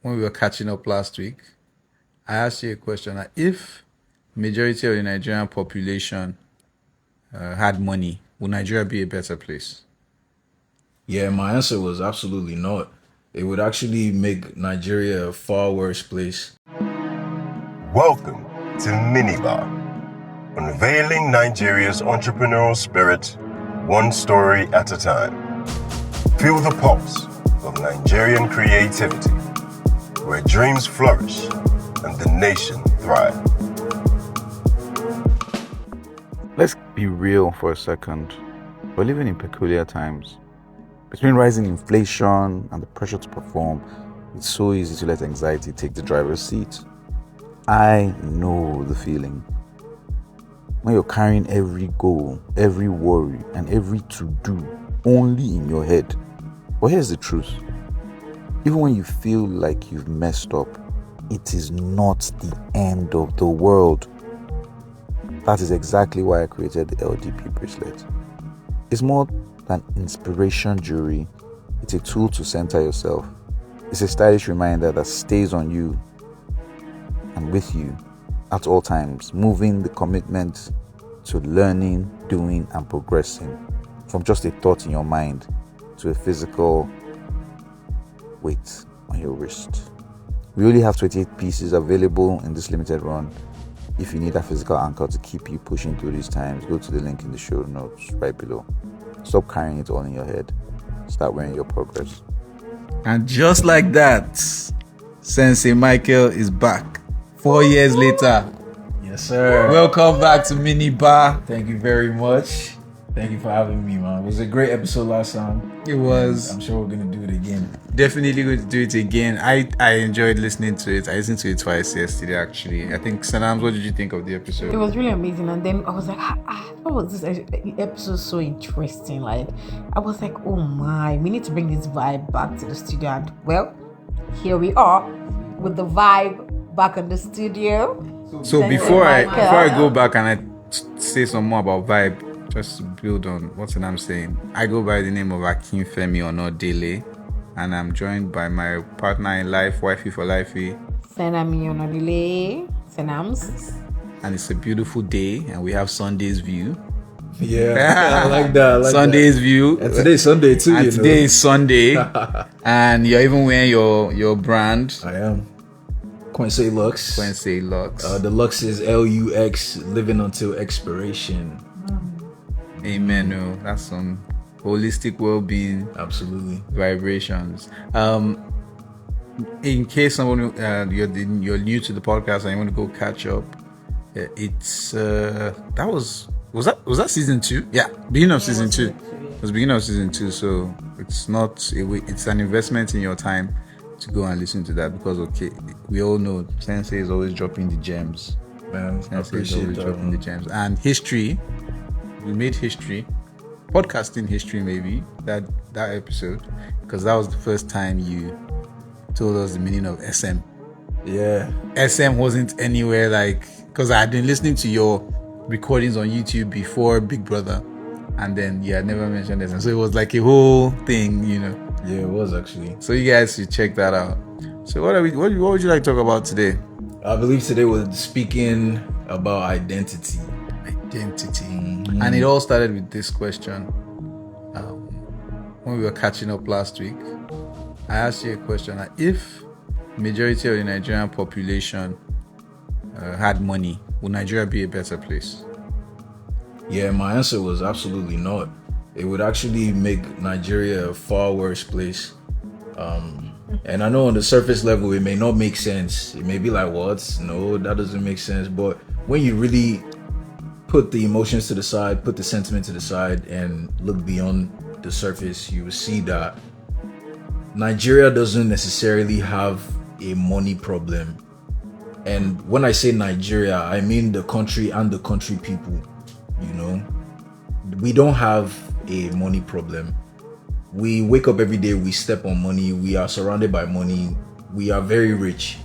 when we were catching up last week, I asked you a question. If majority of the Nigerian population had money, would Nigeria be a better place? Yeah, my answer was absolutely not. It would actually make Nigeria a far worse place. Welcome to Minibar, unveiling Nigeria's entrepreneurial spirit, one story at a time. Feel the pulse of Nigerian creativity, where dreams flourish and the nation thrive. Let's be real for a second. We're living in peculiar times. Between rising inflation and the pressure to perform, it's so easy to let anxiety take the driver's seat. I know the feeling. When you're carrying every goal, every worry, and every to-do only in your head. But here's the truth. Even when you feel like you've messed up, it is not the end of the world. That is exactly why I created the LDP bracelet. It's more than inspiration jewelry. It's a tool to center yourself. It's a stylish reminder that stays on you and with you at all times, moving the commitment to learning, doing, and progressing from just a thought in your mind to a physical weight on your wrist. We only have 28 pieces available in this limited run. If you need a physical anchor to keep you pushing through these times, go to the link in the show notes right below. Stop carrying it all in your head. Start wearing your progress. And just like that, Sensei Michael is back 4 years later. Yes, sir. Welcome back to Mini Bar. Thank you very much. Thank you for having me, man. It was a great episode last time. It was. I'm sure we're going to do it again. Definitely going to do it again. I enjoyed listening to it. I listened to it twice yesterday, actually. I think, Sanams, what did you think of the episode? It was really amazing. And then I was like, what was this episode so interesting? Like, I was like, oh my, we need to bring this vibe back to the studio. And well, here we are with the vibe back in the studio. So before I go back and I say some more about vibe, just to build on what I'm saying, I go by the name of Akinfemi Onodele, and I'm joined by my partner in life, wifey for lifey, Senami Onodele, Senams. And it's a beautiful day, and we have Sunday's view. Yeah, I like that. Sunday's view. And today's Sunday too. And today is Sunday, and you're even wearing your brand. I am. Quincy Lux. Quincy Lux. The Lux is LUX, living until expiration. Amen. No, that's some holistic well-being. Absolutely. Vibrations. In case someone you're new to the podcast and you want to go catch up, it's was that season 2? Yeah, beginning of season 2. It was beginning of season 2, so it's not it's an investment in your time to go and listen to that, because we all know Sensei is always dropping the gems. Man, Sensei is always dropping the gems. And history, we made history, podcasting history maybe, that episode, because that was the first time you told us the meaning of SM. Yeah. SM wasn't anywhere because I had been listening to your recordings on YouTube before Big Brother, and then you had never mentioned SM. So it was like a whole thing, Yeah, it was actually. So you guys should check that out. So what would you like to talk about today? I believe today we're speaking about identity. Mm-hmm. And it all started with this question. When we were catching up last week, I asked you a question. If majority of the Nigerian population had money, would Nigeria be a better place? Yeah, my answer was absolutely not. It would actually make Nigeria a far worse place. And I know on the surface level, it may not make sense. It may be like, what? No, that doesn't make sense. But when you really put the emotions to the side, put the sentiment to the side, and look beyond the surface, you will see that Nigeria doesn't necessarily have a money problem. And when I say Nigeria, I mean the country and the country people. We don't have a money problem. We wake up every day, we step on money, we are surrounded by money, we are very rich.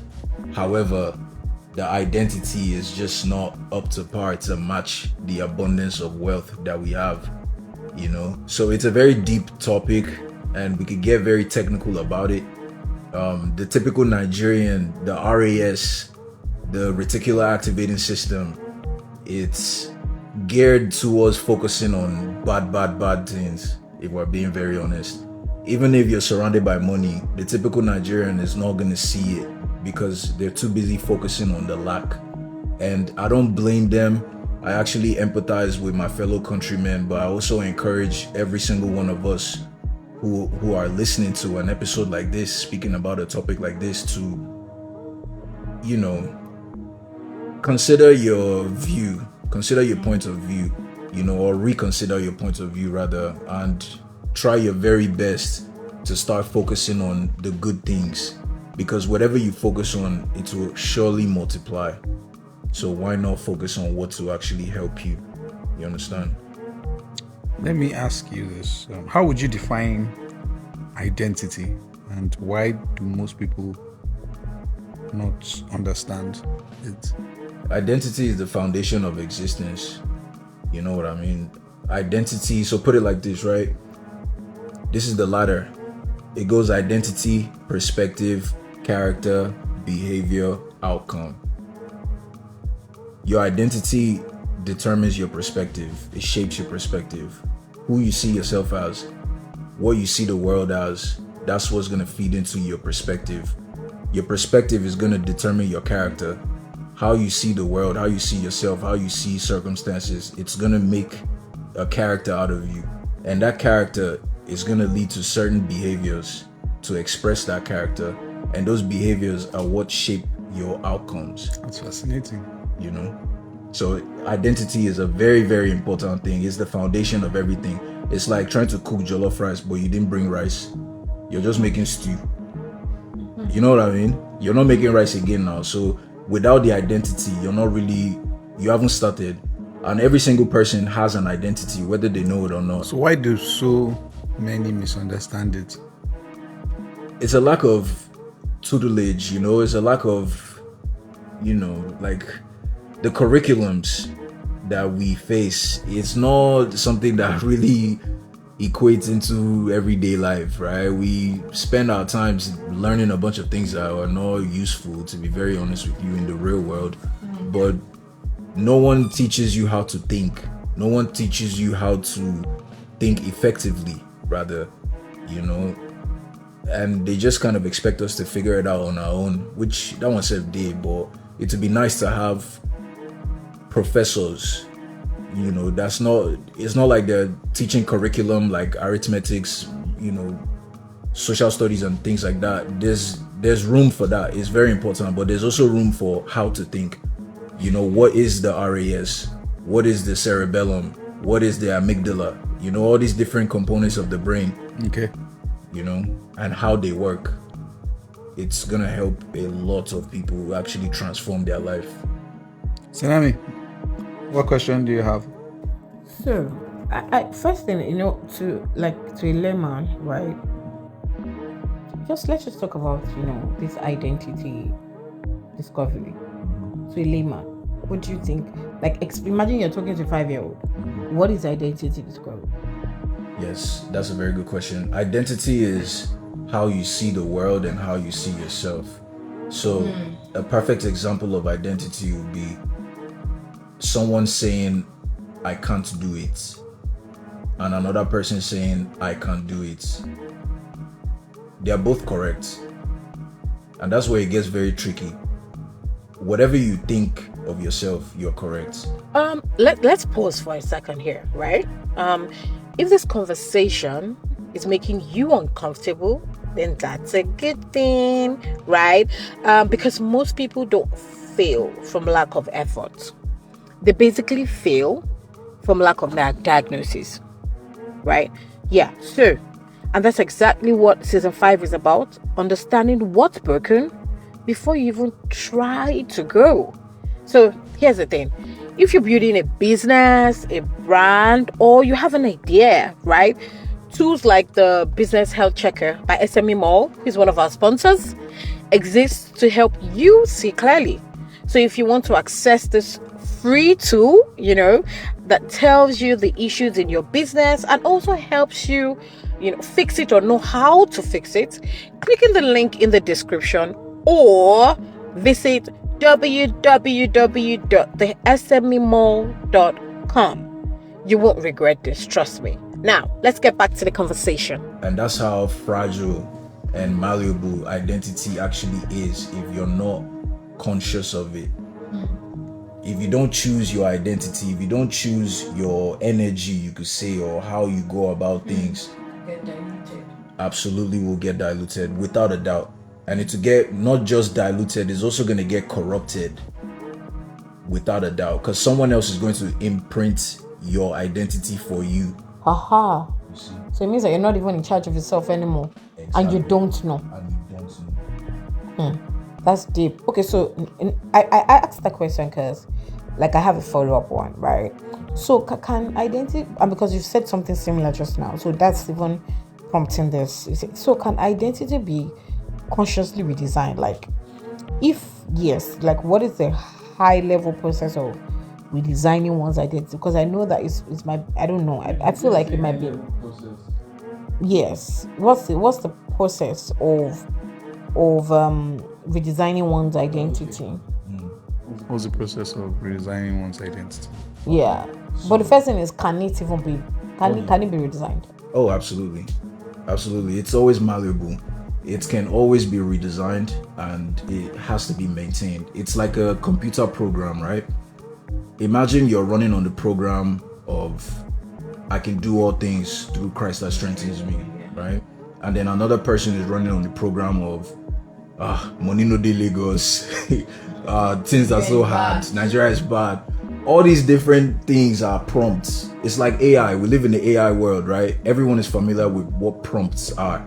However, the identity is just not up to par to match the abundance of wealth that we have, So it's a very deep topic, and we could get very technical about it. The typical Nigerian, the RAS, the Reticular Activating System, it's geared towards focusing on bad things, if we're being very honest. Even if you're surrounded by money, the typical Nigerian is not going to see it because they're too busy focusing on the lack. And I don't blame them. I actually empathize with my fellow countrymen, but I also encourage every single one of us who are listening to an episode like this, speaking about a topic like this, to, you know, consider your view, consider your point of view, you know, or reconsider your point of view rather, and try your very best to start focusing on the good things, because whatever you focus on, it will surely multiply. So why not focus on what will actually help you? You understand? Let me ask you this. How would you define identity, and why do most people not understand it? Identity is the foundation of existence. You know what I mean? Identity, so put it like this, right? This is the ladder. It goes identity, perspective, character, behavior, outcome. Your identity determines your perspective. It shapes your perspective. Who you see yourself as, what you see the world as, that's what's going to feed into your perspective. Your perspective is going to determine your character. How you see the world, how you see yourself, how you see circumstances, it's going to make a character out of you. And that character is going to lead to certain behaviors to express that character. And those behaviors are what shape your outcomes. That's fascinating. You know? So identity is a very, very important thing. It's the foundation of everything. It's like trying to cook jollof rice, but you didn't bring rice. You're just making stew. You know what I mean? You're not making rice again now. So without the identity, you haven't started. And every single person has an identity, whether they know it or not. So why do so many misunderstand it? It's a lack of tutelage, you know, it's a lack of, you know, like the curriculums that we face. It's not something that really equates into everyday life, right? We spend our times learning a bunch of things that are not useful, to be very honest with you, in the real world. But no one teaches you how to think. No one teaches you how to think effectively, rather, you know. And they just kind of expect us to figure it out on our own, which that one said did, but it would be nice to have professors, you know, it's not like they're teaching curriculum like arithmetics, you know, social studies and things like that. There's room for that. It's very important, but there's also room for how to think. You know, what is the RAS? What is the cerebellum? What is the amygdala? You know, all these different components of the brain. Okay. You know, and how they work. It's gonna help a lot of people actually transform their life. Tsunami, what question do you have? So, I first thing, you know, to a layman, right? Let's just talk about, you know, this identity discovery. To a layman, what do you think? Like, imagine you're talking to a 5-year-old. What is identity discovery? Yes, that's a very good question. Identity is how you see the world and how you see yourself. So a perfect example of identity would be someone saying, I can't do it, and another person saying, I can't do it. They are both correct. And that's where it gets very tricky. Whatever you think of yourself, you're correct. Let's pause for a second here, right? If this conversation is making you uncomfortable, then that's a good thing, right? Because most people don't fail from lack of effort. They basically fail from lack of diagnosis, right? Yeah, so, and that's exactly what season 5 is about, understanding what's broken before you even try to grow. So here's the thing. If you're building a business, a brand, or you have an idea, right? Tools like the Business Health Checker by SME Mall, who's one of our sponsors, exists to help you see clearly. So if you want to access this free tool, you know, that tells you the issues in your business and also helps you fix it or know how to fix it, click in the link in the description or visit www.thesmemall.com. You won't regret this, trust me. Now, let's get back to the conversation. And that's how fragile and malleable identity actually is if you're not conscious of it. If you don't choose your identity, if you don't choose your energy, you could say, or how you go about things, Get diluted. absolutely will get diluted without a doubt. And it will get not just diluted, it's also going to get corrupted without a doubt, because someone else is going to imprint your identity for you. Aha. So it means that you're not even in charge of yourself anymore. And you don't know. And you don't know. That's deep. Okay, so I asked that question because, like, I have a follow-up one, right? So can identity, and because you said something similar just now, so that's even prompting this. So can identity be consciously redesigned? Like, if yes, like, what is the high-level process of redesigning one's identity? Because I know that it's my, I don't know. I feel like it might be. Yes. What's the process of redesigning one's identity? What's the process of redesigning one's identity? Yeah, but the first thing is, can it even be? Can it be redesigned? Oh, absolutely. It's always malleable. It can always be redesigned, and it has to be maintained. It's like a computer program, right? Imagine you're running on the program of I can do all things through Christ that strengthens me, right? And then another person is running on the program of money no dey Lagos, things are so hard, Nigeria is bad. All these different things are prompts. It's like AI. We live in the AI world, right? Everyone is familiar with what prompts are.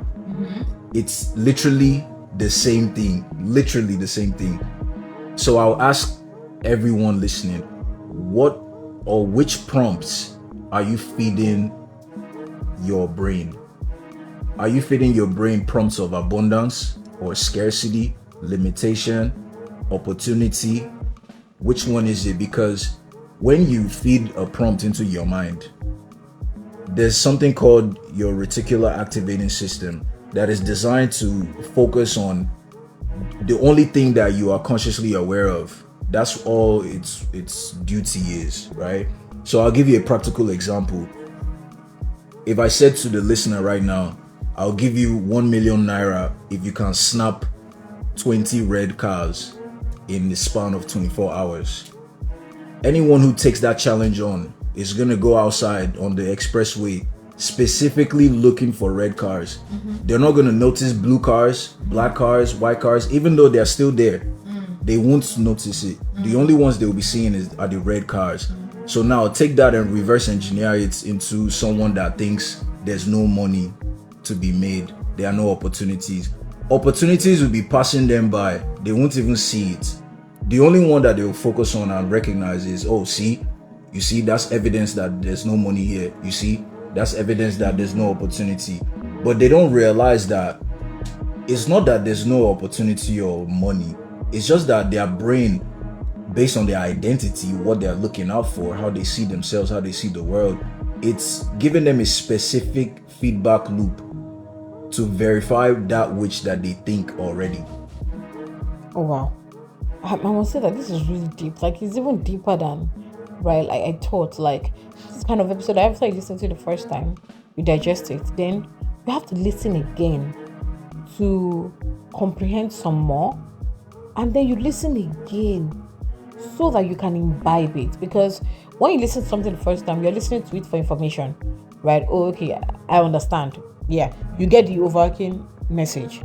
It's literally the same thing. So I'll ask everyone listening, what or which prompts are you feeding your brain? Are you feeding your brain prompts of abundance or scarcity, limitation, opportunity? Which one is it? Because when you feed a prompt into your mind, there's something called your reticular activating system that is designed to focus on the only thing that you are consciously aware of. That's all its duty is, right? So I'll give you a practical example. If I said to the listener right now, I'll give you 1 million naira if you can snap 20 red cars in the span of 24 hours. Anyone who takes that challenge on is going to go outside on the expressway specifically looking for red cars. They're not going to notice blue cars, black cars, white cars, even though they're still there. They won't notice it. The only ones they will be seeing are the red cars. So now take that and reverse engineer it into someone that thinks there's no money to be made. There are no opportunities. Opportunities will be passing them by. They won't even see it. The only one that they will focus on and recognize is, oh, see, you see, that's evidence that there's no money here. You see, that's evidence that there's no opportunity. But they don't realize that it's not that there's no opportunity or money. It's just that their brain, based on their identity, what they're looking out for, how they see themselves, how they see the world, it's giving them a specific feedback loop to verify that which that they think already. Oh wow, I must say that this is really deep. Like, it's even deeper than, right, like I thought. Like, this kind of episode, after you listen to it the first time, you digest it, then you have to listen again to comprehend some more, and then you listen again so that you can imbibe it. Because when you listen to something the first time, you're listening to it for information, right? Oh, okay, I understand. Yeah, you get the overarching message.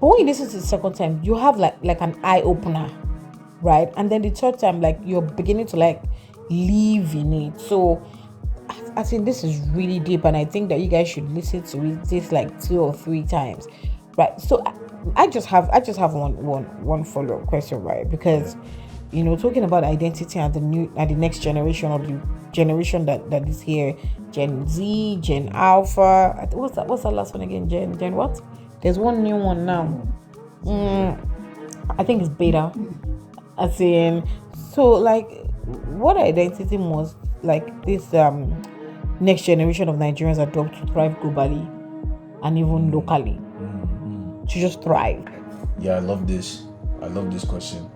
But when you listen to the second time, you have like an eye opener, right? And then the third time, like, you're beginning to like live in it. So I think this is really deep, and I think that you guys should listen to it this like 2 or 3 times, right? So I just have one follow-up question, right? Because, you know, talking about identity and the next generation, or the generation that is here, Gen Z, Gen Alpha. What's that last one again? Gen what? There's one new one now. I think it's Beta. As in, so like, what identity must like this next generation of Nigerians adopt to thrive globally? and even locally to just thrive? Yeah, I love this question.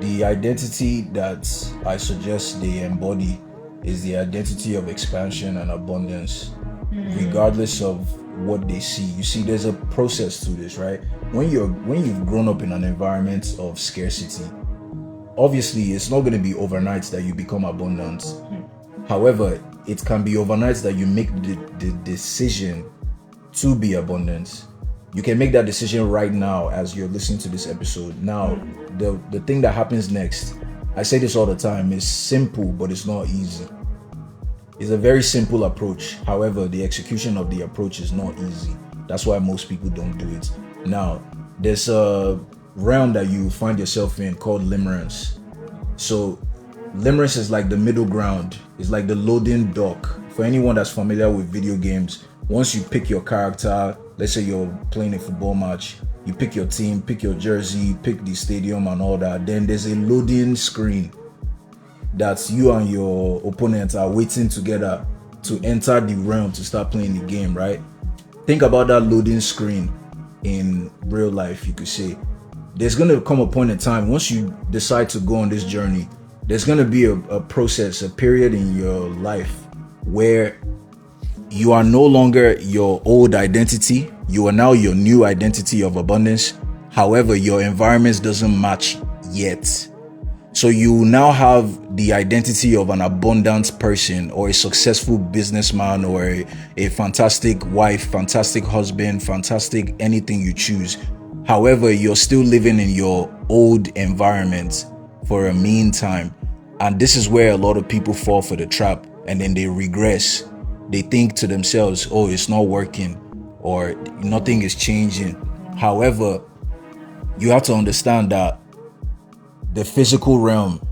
The identity that I suggest they embody is the identity of expansion and abundance, regardless of what they see. You see, there's a process to this, right? When you've grown up in an environment of scarcity, obviously it's not going to be overnight that you become abundant. However, it can be overnight that you make the decision to be abundant. You can make that decision right now as you're listening to this episode. Now, the thing that happens next, I say this all the time, is simple, but it's not easy. It's a very simple approach. However, the execution of the approach is not easy. That's why most people don't do it. Now, there's a realm that you find yourself in called limerence. So, limerence is like the middle ground. It's like the loading dock. For anyone that's familiar with video games, once you pick your character, let's say you're playing a football match, you pick your team, pick your jersey, pick the stadium and all that, then there's a loading screen that you and your opponent are waiting together to enter the realm to start playing the game, right? Think about that loading screen in real life, you could say. There's going to come a point in time, once you decide to go on this journey, there's going to be a process, a period in your life where you are no longer your old identity. You are now your new identity of abundance. However, your environment doesn't match yet. So you now have the identity of an abundant person or a successful businessman or a fantastic wife, fantastic husband, fantastic anything you choose. However, you're still living in your old environment for a meantime. And this is where a lot of people fall for the trap and then they regress. They think to themselves, oh, it's not working or nothing is changing. However, you have to understand that the physical realm,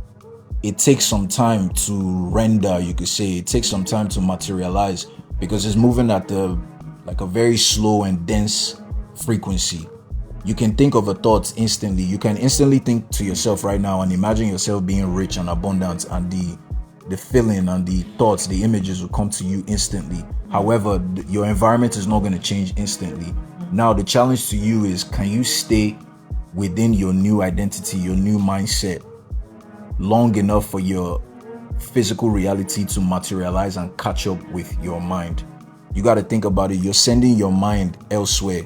it takes some time to render, you could say. It takes some time to materialize because it's moving at a very slow and dense frequency. You can think of a thought instantly. You can instantly think to yourself right now and imagine yourself being rich and abundant, and the feeling and the thoughts, the images will come to you instantly. However, your environment is not going to change instantly. Now, the challenge to you is, can you stay within your new identity, your new mindset, long enough for your physical reality to materialize and catch up with your mind? You got to think about it. You're sending your mind elsewhere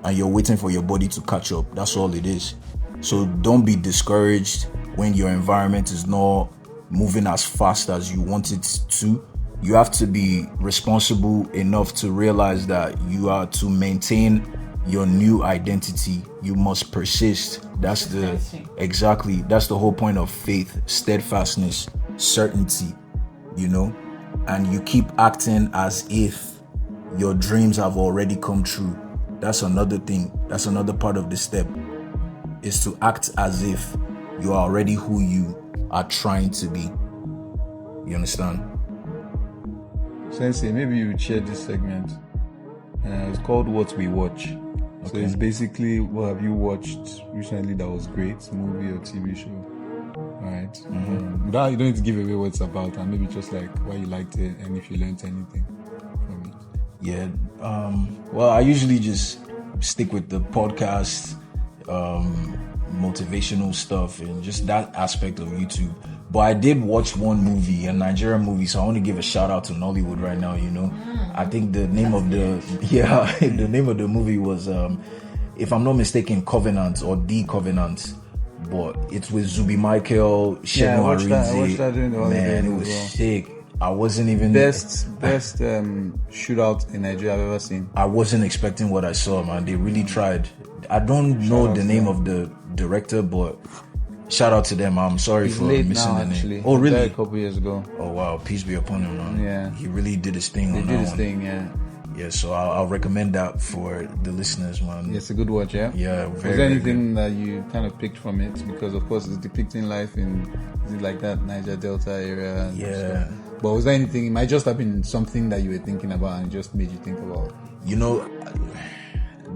and you're waiting for your body to catch up. That's all it is. So don't be discouraged when your environment is not moving as fast as you want it to. You have to be responsible enough to realize that you are to maintain your new identity. You must persist. That's the whole point of faith, steadfastness, certainty, and you keep acting as if your dreams have already come true. That's another thing. That's another part of the step, is to act as if you are already who you are trying to be. You understand? Sensei, maybe you would share this segment. It's called What We Watch. Okay. So it's basically, what have you watched recently that was great, movie or TV show? All right. You don't need to give away what it's about, and maybe just like why you liked it and if you learned anything from it. Yeah. Well, I usually just stick with the podcast, motivational stuff, and just that aspect of YouTube. But I did watch one movie, a Nigerian movie, so I want to give a shout out to Nollywood right now. I think the name of the name of the movie was, if I'm not mistaken, Covenant or The Covenant. But it's with Zubi Michael, Shegun Arinze. I watched that during the holidays. Man, it was sick. I wasn't even best shootout in Nigeria I've ever seen. I wasn't expecting what I saw, man. They really tried. I don't know the name of the director, but shout out to them. I'm sorry for missing the name. Actually. Oh, really? A couple years ago. Oh, wow. Peace be upon him, man. Yeah. He really did his thing. He did his thing, yeah. Yeah, so I'll recommend that for the listeners, man. It's a good watch, yeah? Yeah, very, was there anything that you kind of picked from it? Because, of course, it's depicting life in, is it like that Niger Delta area? And yeah. stuff. But was there anything, it might just have been something that you were thinking about and just made you think about?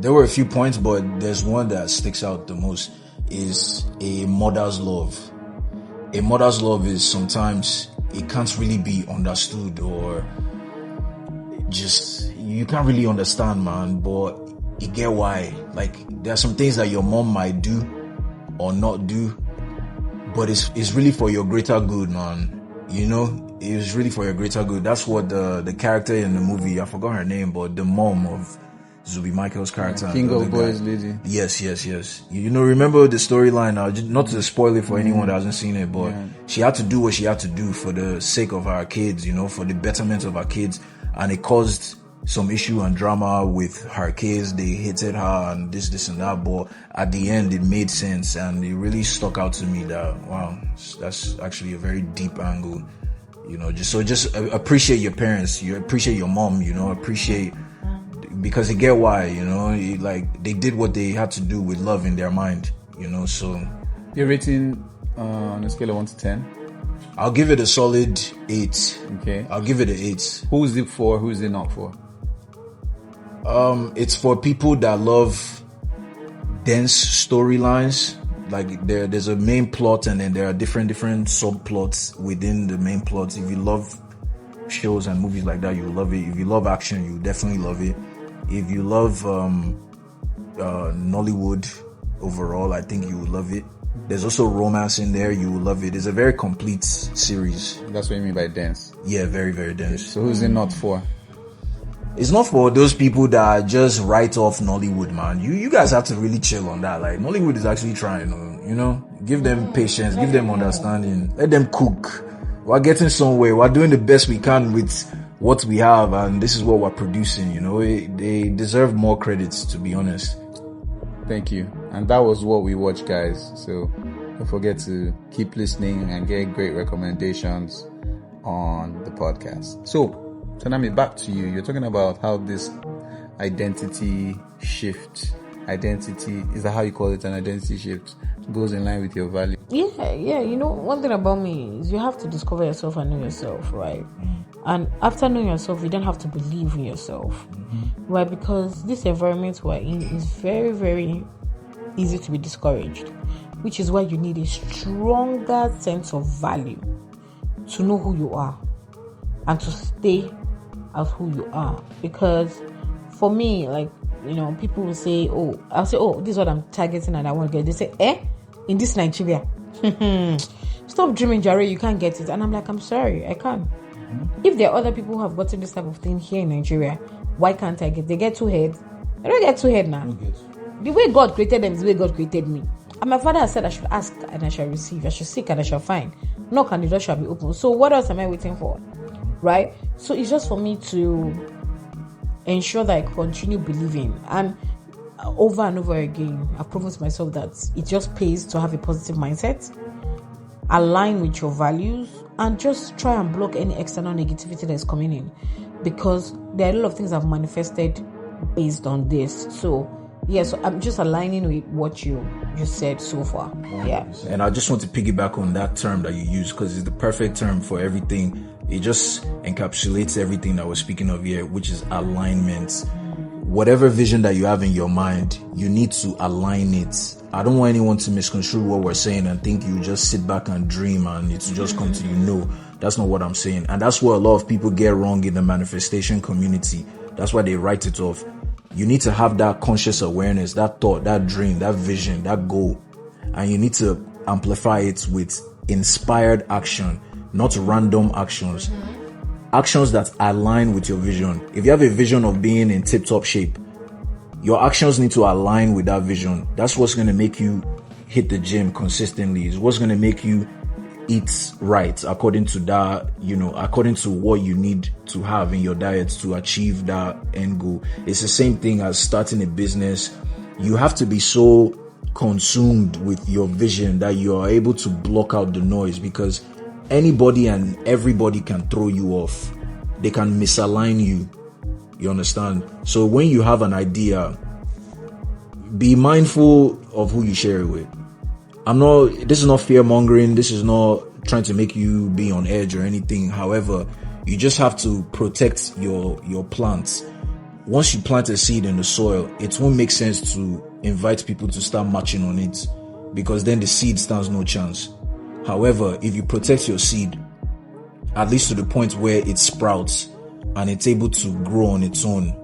There were a few points, but there's one that sticks out the most, is a mother's love. A mother's love is sometimes, it can't really be understood, or just, you can't really understand, man, but you get why. Like, there are some things that your mom might do or not do, but it's really for your greater good, man. You know, it's really for your greater good. That's what the character in the movie, I forgot her name, but the mom of Zubi Michael's character, King the of other Boys guy. lady. Yes. You know, remember the storyline now, not to spoil it for anyone that hasn't seen it, but she had to do what she had to do for the sake of our kids, you know, for the betterment of our kids, and it caused some issue and drama with her kids. They hated her and this and that, but at the end it made sense, and it really stuck out to me that, wow, that's actually a very deep angle, you know. Just appreciate your parents, you appreciate your mom, you know, appreciate, because they get why, you know, like they did what they had to do with love in their mind, you know. So Your rating on a scale of 1 to 10? I'll give it a solid 8. Okay. I'll give it an 8. Who's it for? Who's it not for? It's for people that love dense storylines. Like, there's a main plot, and then there are different subplots within the main plot. If you love shows and movies like that, you'll love it. If you love action, you definitely love it. If you love Nollywood overall, I think you will love it. There's also romance in there, you will love it. It's a very complete series. That's what you mean by dense. Yeah, very, very dense. So who's it not for? It's not for those people that just write off Nollywood, man. You guys have to really chill on that. Like, Nollywood is actually trying, you know, give them patience, give them understanding, let them cook. We're getting somewhere. We're doing the best we can with what we have, and this is what we're producing, you know. They deserve more credits, to be honest. Thank you. And that was what we watched, guys. So don't forget to keep listening and get great recommendations on the podcast. So, Tanami, back to you. You're talking about how this identity shift, is that how you call it, an identity shift, goes in line with your value? Yeah. You know, one thing about me is you have to discover yourself and know yourself, right? And after knowing yourself, you don't have to believe in yourself, right? Because this environment we're in is very, very easy to be discouraged, which is why you need a stronger sense of value to know who you are and to stay as who you are. Because for me, like, you know, people will say, I'll say, this is what I'm targeting and I want to get. They say, in this Nigeria, stop dreaming, Jare, you can't get it. And I'm like, I'm sorry, I can't. If there are other people who have gotten this type of thing here in Nigeria, why can't I get? They get 2 heads. I don't get 2 heads now. The way God created them is the way God created me. And my father has said I should ask and I shall receive. I should seek and I shall find. Knock and the door shall be open. So what else am I waiting for? Right? So it's just for me to ensure that I continue believing. And over and over again, I've proven to myself that it just pays to have a positive mindset, align with your values, and just try and block any external negativity that is coming in. Because there are a lot of things I've manifested based on this. So I'm just aligning with what you said so far. Yeah. And I just want to piggyback on that term that you use, because it's the perfect term for everything. It just encapsulates everything that we're speaking of here, which is alignment. Whatever vision that you have in your mind, you need to align it. I don't want anyone to misconstrue what we're saying and think you just sit back and dream and it's just come to you. No, that's not what I'm saying. And that's what a lot of people get wrong in the manifestation community. That's why they write it off. You need to have that conscious awareness, that thought, that dream, that vision, that goal. And you need to amplify it with inspired action, not random actions. Actions that align with your vision. If you have a vision of being in tip-top shape, your actions need to align with that vision. That's what's going to make you hit the gym consistently. It's what's going to make you eat right according to that, according to what you need to have in your diet to achieve that end goal. It's the same thing as starting a business. You have to be so consumed with your vision that you are able to block out the noise, because anybody and everybody can throw you off. They can misalign you. You understand? So when you have an idea, be mindful of who you share it with. This is not fear mongering. This is not trying to make you be on edge or anything. However, you just have to protect your plants. Once you plant a seed in the soil, it won't make sense to invite people to start marching on it, because then the seed stands no chance. However, if you protect your seed, at least to the point where it sprouts and it's able to grow on its own,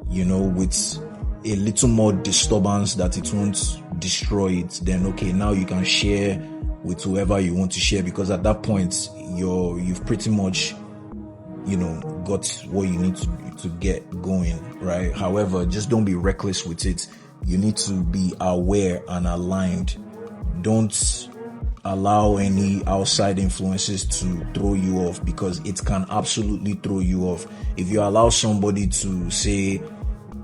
with a little more disturbance that it won't destroy it, then okay, now you can share with whoever you want to share, because at that point you've pretty much got what you need to get going, right? However, just don't be reckless with it. You need to be aware and aligned. Don't allow any outside influences to throw you off, because it can absolutely throw you off. If you allow somebody to say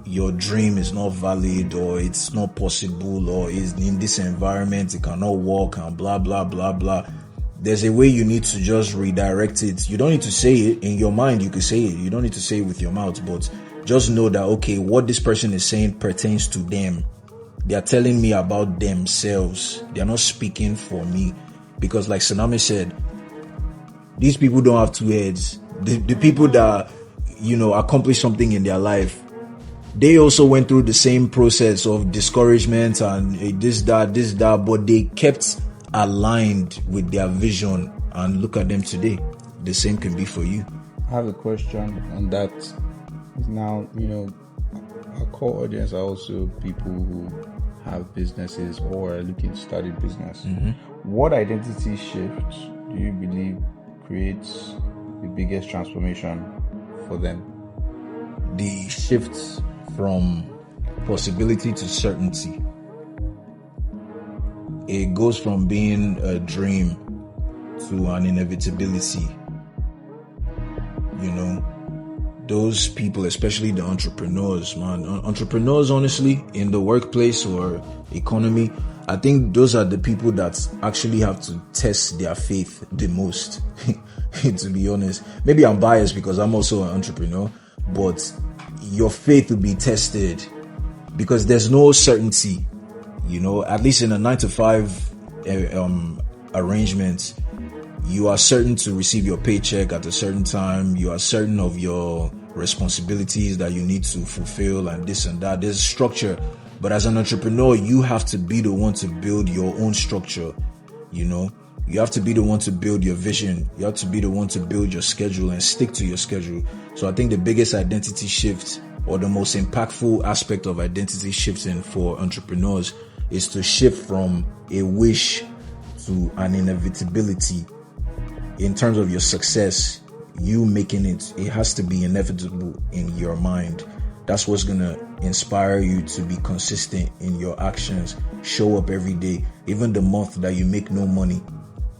your dream is not valid, or it's not possible, or is in this environment it cannot work, and blah blah blah blah, there's a way you need to just redirect it. You don't need to say it in your mind. You can say it. You don't need to say it with your mouth, but just know that, okay, what this person is saying pertains to them. They are telling me about themselves. They are not speaking for me. Because like Tsunami said, these people don't have two heads. The people that, accomplish something in their life, they also went through the same process of discouragement and this, that, but they kept aligned with their vision, and look at them today. The same can be for you. I have a question on that. Now, our core audience are also people who have businesses or are looking to start a business. Mm-hmm. What identity shift do you believe creates the biggest transformation for them? The shift from possibility to certainty. It goes from being a dream to an inevitability. Those people, especially the entrepreneurs, entrepreneurs, honestly, in the workplace or economy, I think those are the people that actually have to test their faith the most, to be honest. Maybe I'm biased because I'm also an entrepreneur, but your faith will be tested because there's no certainty, at least in a 9-to-5 arrangement. You are certain to receive your paycheck at a certain time. You are certain of your responsibilities that you need to fulfill and this and that. There's structure. But as an entrepreneur, you have to be the one to build your own structure. You have to be the one to build your vision. You have to be the one to build your schedule and stick to your schedule. So I think the biggest identity shift, or the most impactful aspect of identity shifting for entrepreneurs, is to shift from a wish to an inevitability. In terms of your success, you making it has to be inevitable in your mind. That's what's going to inspire you to be consistent in your actions. Show up every day. Even the month that you make no money,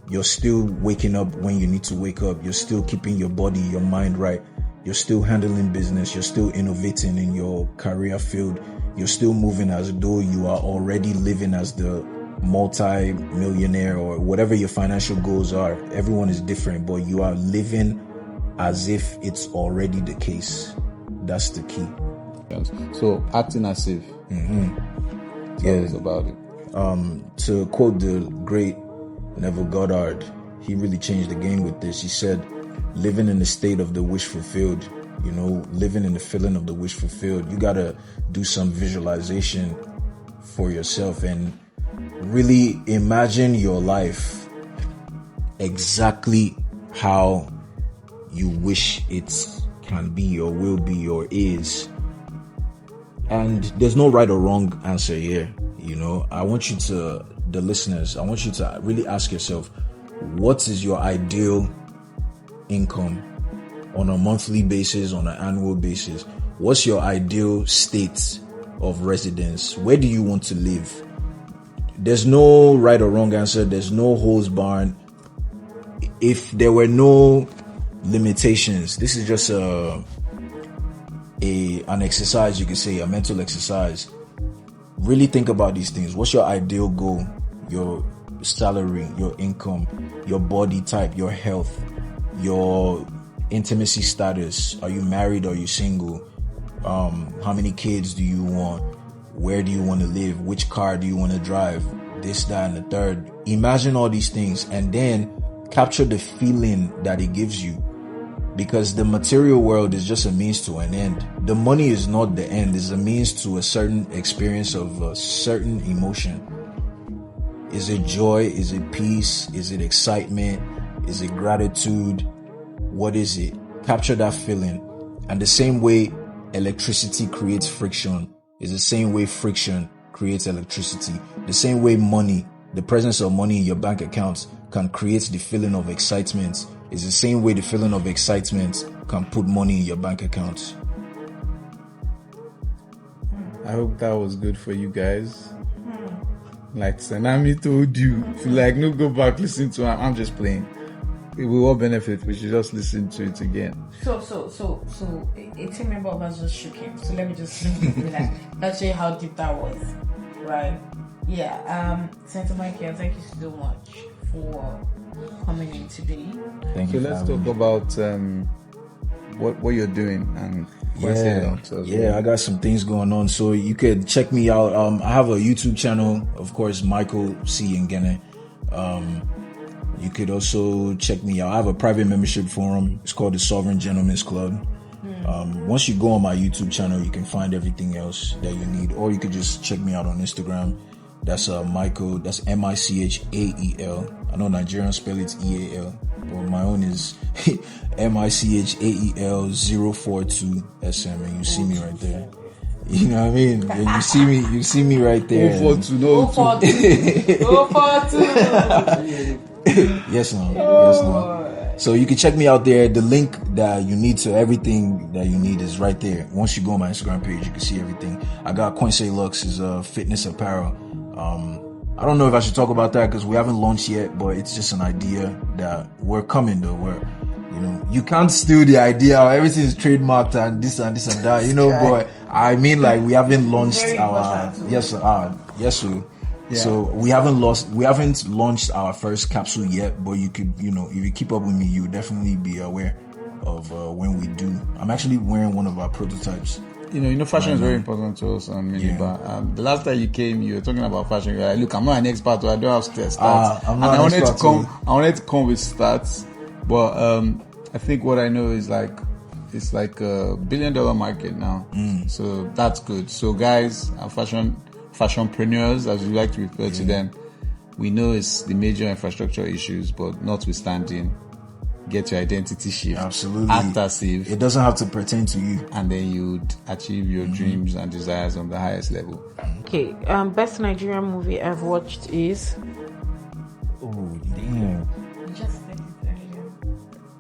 you're still waking up when you need to wake up. You're still keeping your body, your mind right. You're still handling business. You're still innovating in your career field. You're still moving as though you are already living as the multi-millionaire or whatever your financial goals are. Everyone is different, but you are living as if it's already the case. That's the key. So acting as if. Tell us about it. To quote the great Neville Goddard, he really changed the game with this. He said, living in the state of the wish fulfilled, living in the feeling of the wish fulfilled. You gotta do some visualization for yourself and really imagine your life exactly how you wish it can be or will be or is. And there's no right or wrong answer here. I want you to, the listeners, I want you to really ask yourself, what is your ideal income on a monthly basis, on an annual basis? What's your ideal state of residence? Where do you want to live? There's no right or wrong answer. There's no holds barred. If there were no limitations, this is just an exercise, you could say, a mental exercise. Really think about these things. What's your ideal goal? Your salary, your income, your body type, your health, your intimacy status. Are you married or are you single? How many kids do you want? Where do you want to live? Which car do you want to drive? This, that, and the third. Imagine all these things and then capture the feeling that it gives you. Because the material world is just a means to an end. The money is not the end. It's a means to a certain experience of a certain emotion. Is it joy? Is it peace? Is it excitement? Is it gratitude? What is it? Capture that feeling. And the same way electricity creates friction is the same way friction creates electricity. The same way money, the presence of money in your bank account can create the feeling of excitement is the same way the feeling of excitement can put money in your bank account. I hope that was good for you guys. Like Sanami told you, if you like, no, go back, listen to it. I'm just playing. It will all benefit. We should just listen to it again. So a team member of us just shook him. So let me just let's show you how deep that was, right? Yeah. Senator Michael, thank you so much for coming in today. Thank So you. let's talk about what you're doing and I got some things going on. So you could check me out. I have a YouTube channel, of course, Michael C. Ngene. You could also check me out. I have a private membership forum. It's called the Sovereign Gentlemen's Club. Once you go on my YouTube channel, you can find everything else that you need, or you could just check me out on Instagram. That's Michael. That's Michael. I know Nigerians spell it EAL, but my own is Michael042 SM, and you see me right there. You know what I mean? And you see me right there. 042. Yes, no. So you can check me out there. The link that you need to everything that you need is right there. Once you go on my Instagram page, you can see everything. I got Quincy Lux is fitness apparel. I don't know if I should talk about that because we haven't launched yet, but it's just an idea that we're coming though. You can't steal the idea. Everything is trademarked and this and that, but I mean, like, we haven't launched our, yes, sir. Yeah. So we haven't launched our first capsule yet, but you could, if you keep up with me, you'll definitely be aware of when we do. I'm actually wearing one of our prototypes. Fashion is very important to us on Minibar. The last time you came, you were talking about fashion. You were like, look, I'm not an expert, so I don't have stats. I wanted to come with stats, but I think what I know is it's like a $1 billion market now. So that's good. So guys, our fashionpreneurs, as we like to refer to them, we know it's the major infrastructure issues, but notwithstanding, get your identity shift. Absolutely. Act as if it doesn't have to pertain to you. And then you'd achieve your dreams and desires on the highest level. Okay, best Nigerian movie I've watched is... Oh, damn. You just said it earlier.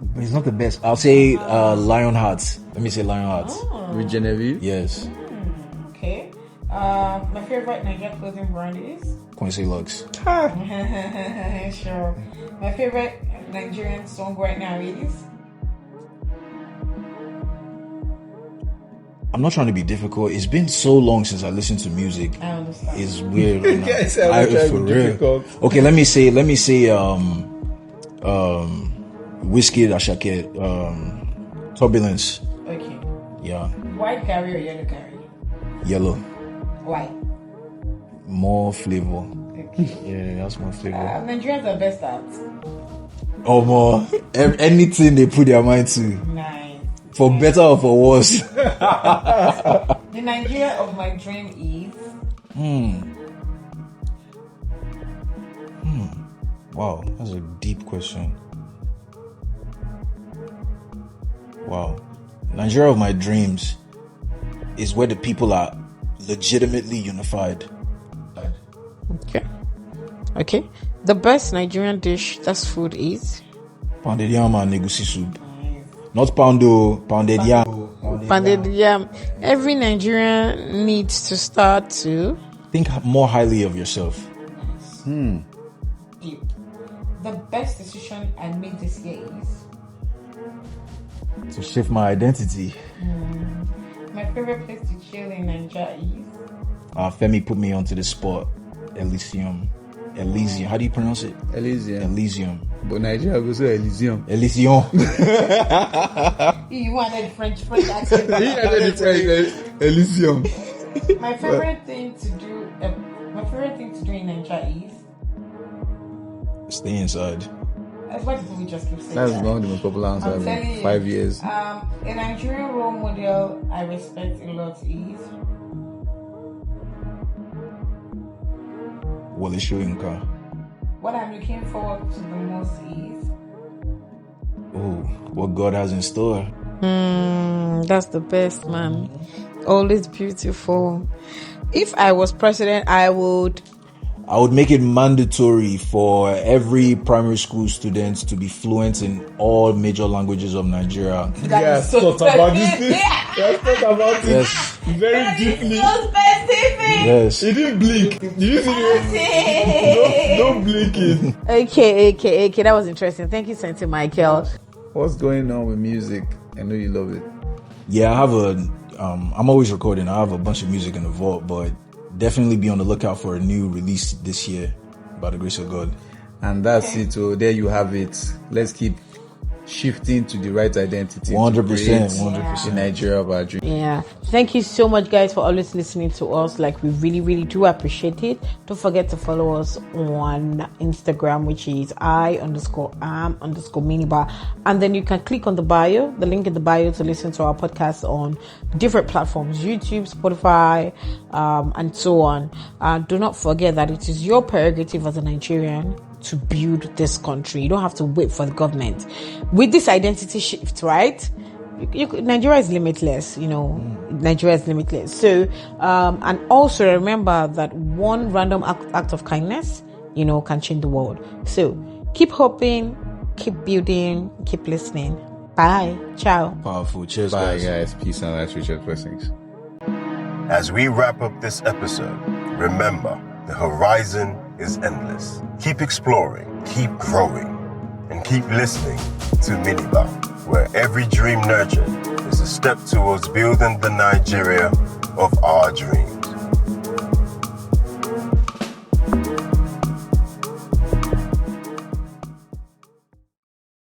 But it's not the best. I'll say Lionheart. Let me say Lionheart. With Genevieve? Yes. Okay. My favorite Nigerian clothing brand is? Quincy Lux. Sure. My favorite Nigerian song right now is? I'm not trying to be difficult. It's been so long since I listened to music. I understand. It's weird right now. Yes, I'm trying to be difficult. Okay, let me say Whiskey Ashake, Turbulence. Okay. Yeah. White curry or yellow curry? Yellow. Why? More flavor. Okay. Yeah, that's more flavor. Nigerians are best at? Or more. Anything they put their mind to. Nice. For better or for worse. The Nigeria of my dream is? Wow, that's a deep question. Wow. Nigeria of my dreams is where the people are legitimately unified. Okay. The best Nigerian dish that's food is? Pounded yam and negusi soup. Not poundo, pounded yam. Pounded yam. Every Nigerian needs to start to think more highly of yourself. Deep. The best decision I made this year is? To shift my identity. My favorite place to chill in Nigeria is? Femi put me onto the spot. Elysium. How do you pronounce it? Elysium. But Nigeria goes to Elysium. Elysium. You wanted French accent. Elysium. My favorite thing to do in Nigeria is? Stay inside. That's why people just keep saying That's that. one of the most popular answers in 5 years. A Nigerian role model I respect a lot is? Wale Soyinka. What I'm looking forward to the most is? Oh, what God has in store. That's the best, man. Always beautiful. If I was president, I would make it mandatory for every primary school student to be fluent in all major languages of Nigeria. Yes, thought about this thing. Yes, thought about it. Yes. Very deeply. so specific. Yes. He didn't blink. Did you see it? Don't blink it. Okay. That was interesting. Thank you, Senti Michael. What's going on with music? I know you love it. Yeah, I have I'm always recording. I have a bunch of music in the vault, but definitely be on the lookout for a new release this year, by the grace of God. And that's it. So there you have it. Let's keep shifting to the right identity. 100%. The Nigeria of our dream. Yeah. Thank you so much, guys, for always listening to us. Like, we really, really do appreciate it. Don't forget to follow us on Instagram, which is I_am_minibar. And then you can click on the link in the bio to listen to our podcast on different platforms, YouTube, Spotify, and so on. Do not forget that it is your prerogative as a Nigerian to build this country. You don't have to wait for the government. With this identity shift, right? Nigeria is limitless, Nigeria is limitless. So, and also remember that one random act of kindness, can change the world. So, keep hoping, keep building, keep listening. Bye. Ciao. Powerful. Cheers, Bye, guys. guys. Peace and light, Richard. Blessings. As we wrap up this episode, remember, the horizon is endless. Keep exploring, keep growing, and keep listening to Minibar, where every dream nurtured is a step towards building the Nigeria of our dreams.